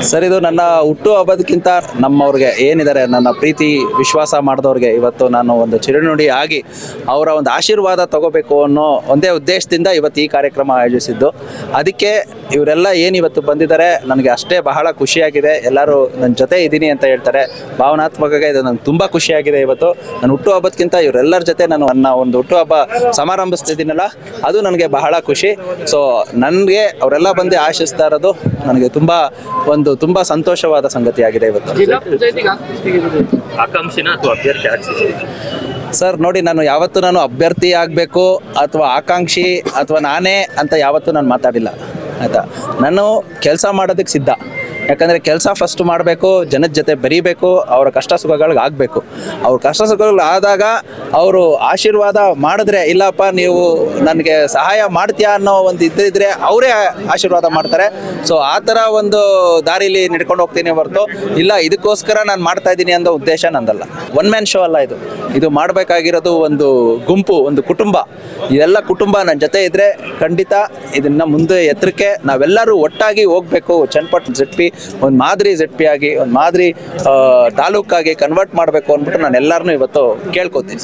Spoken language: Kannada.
ಸರ್, ಇದು ನನ್ನ ಹುಟ್ಟು ಹಬ್ಬದಕ್ಕಿಂತ ನಮ್ಮವ್ರಿಗೆ ಏನಿದ್ದಾರೆ, ನನ್ನ ಪ್ರೀತಿ ವಿಶ್ವಾಸ ಮಾಡಿದವ್ರಿಗೆ ಇವತ್ತು ನಾನು ಒಂದು ಚಿರುನುಡಿ ಆಗಿ ಅವರ ಒಂದು ಆಶೀರ್ವಾದ ತಗೋಬೇಕು ಅನ್ನೋ ಒಂದೇ ಉದ್ದೇಶದಿಂದ ಇವತ್ತು ಈ ಕಾರ್ಯಕ್ರಮ ಆಯೋಜಿಸಿದ್ದು. ಅದಕ್ಕೆ ಇವರೆಲ್ಲ ಏನು ಇವತ್ತು ಬಂದಿದ್ದಾರೆ, ನನಗೆ ಅಷ್ಟೇ ಬಹಳ ಖುಷಿಯಾಗಿದೆ. ಎಲ್ಲರೂ ನನ್ನ ಜೊತೆ ಇದ್ದೀನಿ ಅಂತ ಹೇಳ್ತಾರೆ. ಭಾವನಾತ್ಮಕವಾಗಿ ಇದು ನನಗೆ ತುಂಬ ಖುಷಿಯಾಗಿದೆ. ಇವತ್ತು ನನ್ನ ಹುಟ್ಟು ಹಬ್ಬದಕ್ಕಿಂತ ಇವರೆಲ್ಲರ ಜೊತೆ ನಾನು ನನ್ನ ಒಂದು ಹುಟ್ಟುಹಬ್ಬ ಸಮಾರಂಭಿಸ್ತಿದ್ದೀನಲ್ಲ, ಅದು ನನಗೆ ಬಹಳ ಖುಷಿ. ಸೊ ನನಗೆ ಅವರೆಲ್ಲ ಬಂದು ಆಶಿಸ್ತಾ ಇರೋದು ನನಗೆ ತುಂಬ ಸಂತೋಷವಾದ ಸಂಗತಿಯಾಗಿದೆ ಇವತ್ತು. ಸರ್ ನೋಡಿ, ನಾನು ಅಭ್ಯರ್ಥಿ ಆಗಬೇಕು ಅಥವಾ ಆಕಾಂಕ್ಷಿ ಅಥವಾ ನಾನೇ ಅಂತ ಯಾವತ್ತೂ ನಾನು ಮಾತಾಡಿಲ್ಲ, ಆಯಿತಾ. ನಾನು ಕೆಲಸ ಮಾಡೋದಕ್ಕೆ ಸಿದ್ಧ. ಯಾಕಂದರೆ ಕೆಲಸ ಫಸ್ಟ್ ಮಾಡಬೇಕು, ಜನದ ಜೊತೆ ಬೆರೀಬೇಕು, ಅವರ ಕಷ್ಟ ಸುಖಗಳಿಗೆ ಆಗಬೇಕು. ಅವ್ರ ಕಷ್ಟ ಸುಖಗಳು ಆದಾಗ ಅವರು ಆಶೀರ್ವಾದ ಮಾಡಿದ್ರೆ, ಇಲ್ಲಪ್ಪ ನೀವು ನನಗೆ ಸಹಾಯ ಮಾಡ್ತೀಯಾ ಅನ್ನೋ ಒಂದು ಇದ್ದಿದ್ರೆ ಅವರೇ ಆಶೀರ್ವಾದ ಮಾಡ್ತಾರೆ. ಸೊ ಆ ಥರ ಒಂದು ದಾರಿಲಿ ನಡ್ಕೊಂಡು ಹೋಗ್ತೀನಿ ಹೊರತು ಇಲ್ಲ ಇದಕ್ಕೋಸ್ಕರ ನಾನು ಮಾಡ್ತಾ ಇದ್ದೀನಿ ಅನ್ನೋ ಉದ್ದೇಶ ನಂದಲ್ಲ. ಒನ್ ಮ್ಯಾನ್ ಶೋ ಅಲ್ಲ ಇದು ಮಾಡಬೇಕಾಗಿರೋದು ಒಂದು ಗುಂಪು, ಒಂದು ಕುಟುಂಬ. ಇದೆಲ್ಲ ಕುಟುಂಬ ನನ್ನ ಜೊತೆ ಇದ್ದರೆ ಖಂಡಿತ ಇದನ್ನು ಮುಂದೆ ಎತ್ತರಕ್ಕೆ ನಾವೆಲ್ಲರೂ ಒಟ್ಟಾಗಿ ಹೋಗಬೇಕು. ಚನ್ನಪಟ್ಟಣ ZP ಒಂದು ಮಾದರಿ ZP ಆಗಿ, ಒಂದು ಮಾದರಿ ತಾಲೂಕಾಗಿ ಕನ್ವರ್ಟ್ ಮಾಡಬೇಕು ಅಂದ್ಬಿಟ್ಟು ನಾನು ಎಲ್ಲರನ್ನೂ ಇವತ್ತು ಕೇಳ್ಕೊತೀನಿ.